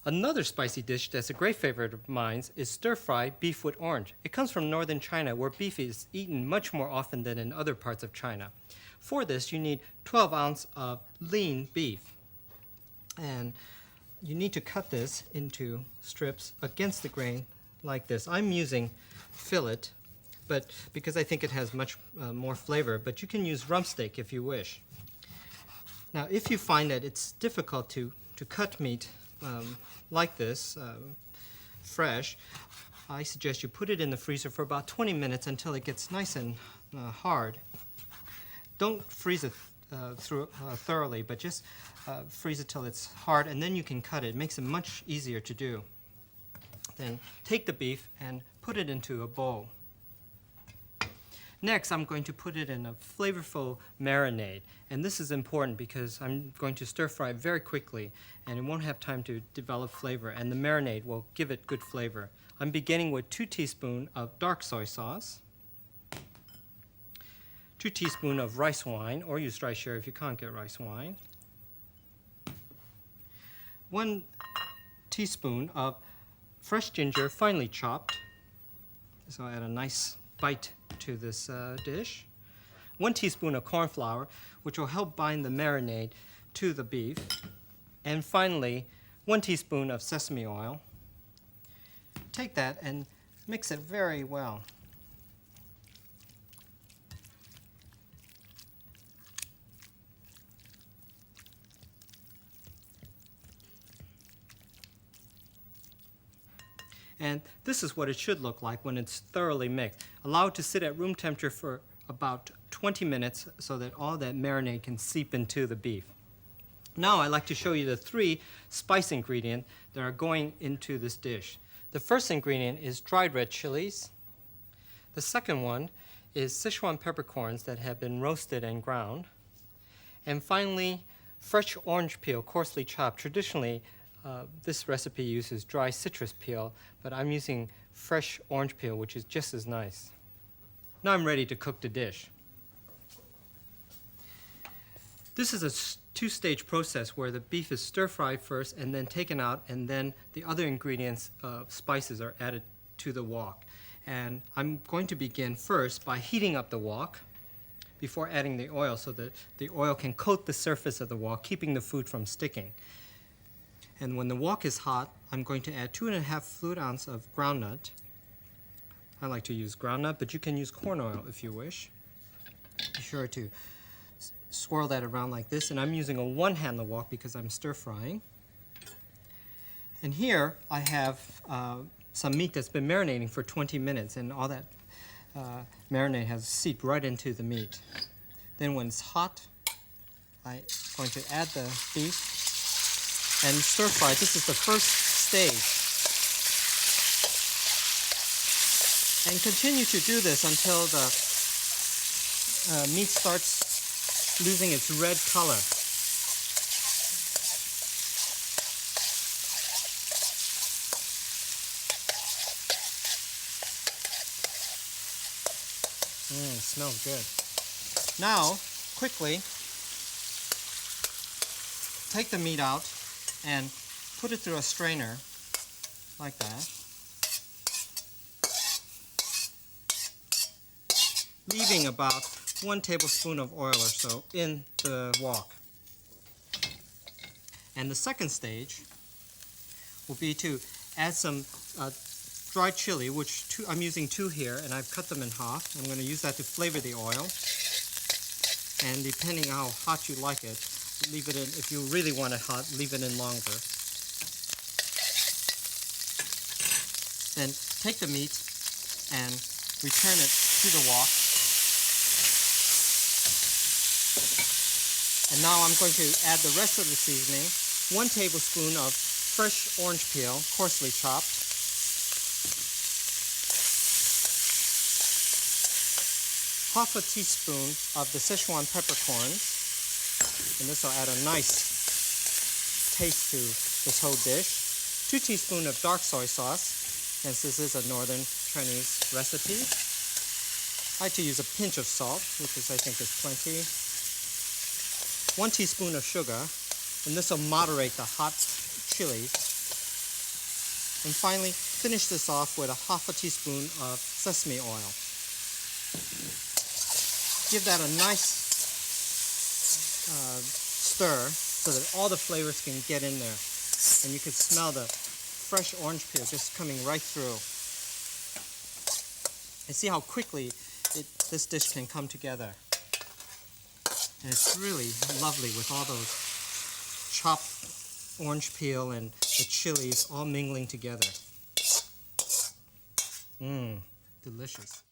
Another spicy dish that's a great favorite of mine is stir-fry beef with orange. It comes from northern China, where beef is eaten much more often than in other parts of China. For this, you need 12 ounces of lean beef. And you need to cut this into strips against the grain like this. I'm using fillet, but because I think it has much more flavor, but you can use rump steak if you wish. Now, if you find that it's difficult to cut meat like this, fresh, I suggest you put it in the freezer for about 20 minutes until it gets nice and hard. Don't freeze it thoroughly, but just freeze it till it's hard, and then you can cut it. It makes it much easier to do. Then take the beef and put it into a bowl. Next, I'm going to put it in a flavorful marinade. And this is important because I'm going to stir fry very quickly and it won't have time to develop flavor, and the marinade will give it good flavor. I'm beginning with 2 teaspoons of dark soy sauce, 2 teaspoons of rice wine, or use rice sherry if you can't get rice wine, 1 teaspoon of fresh ginger, finely chopped. So I'll add a nice bite to this dish. 1 teaspoon of corn flour, which will help bind the marinade to the beef. And finally, 1 teaspoon of sesame oil. Take that and mix it very well. And this is what it should look like when it's thoroughly mixed. Allow it to sit at room temperature for about 20 minutes so that all that marinade can seep into the beef. Now I'd like to show you the 3 spice ingredients that are going into this dish. The first ingredient is dried red chilies. The second one is Sichuan peppercorns that have been roasted and ground. And finally, fresh orange peel, coarsely chopped. Traditionally, this recipe uses dry citrus peel, but I'm using fresh orange peel, which is just as nice. Now I'm ready to cook the dish. This is a 2-stage process where the beef is stir-fried first and then taken out, and then the other ingredients of spices are added to the wok. And I'm going to begin first by heating up the wok before adding the oil so that the oil can coat the surface of the wok, keeping the food from sticking. And when the wok is hot, I'm going to add 2½ fluid ounce of groundnut. I like to use groundnut, but you can use corn oil if you wish. Be sure to swirl that around like this, and I'm using a 1-handle wok because I'm stir-frying. And here I have some meat that's been marinating for 20 minutes, and all that marinade has seeped right into the meat. Then when it's hot, I'm going to add the beef and stir fry. This is the first stage. And continue to do this until the meat starts losing its red color. It smells good. Now, quickly take the meat out and put it through a strainer like that, leaving about 1 tablespoon of oil or so in the wok. And the second stage will be to add some dried chili, which I'm using 2 here, and I've cut them in half. I'm going to use that to flavor the oil. And depending how hot you like it, leave it in. If you really want it hot, leave it in longer. Then take the meat and return it to the wok. And now I'm going to add the rest of the seasoning. 1 tablespoon of fresh orange peel, coarsely chopped. Half a teaspoon of the Sichuan peppercorns. And this will add a nice taste to this whole dish. 2 teaspoons of dark soy sauce, since this is a northern Chinese recipe. I like to use a pinch of salt, which I think is plenty. 1 teaspoon of sugar, and this will moderate the hot chilies. And finally, finish this off with a half a teaspoon of sesame oil. Give that a nice stir so that all the flavors can get in there. And you can smell the fresh orange peel just coming right through. And see how quickly this dish can come together. And it's really lovely with all those chopped orange peel and the chilies all mingling together. Delicious.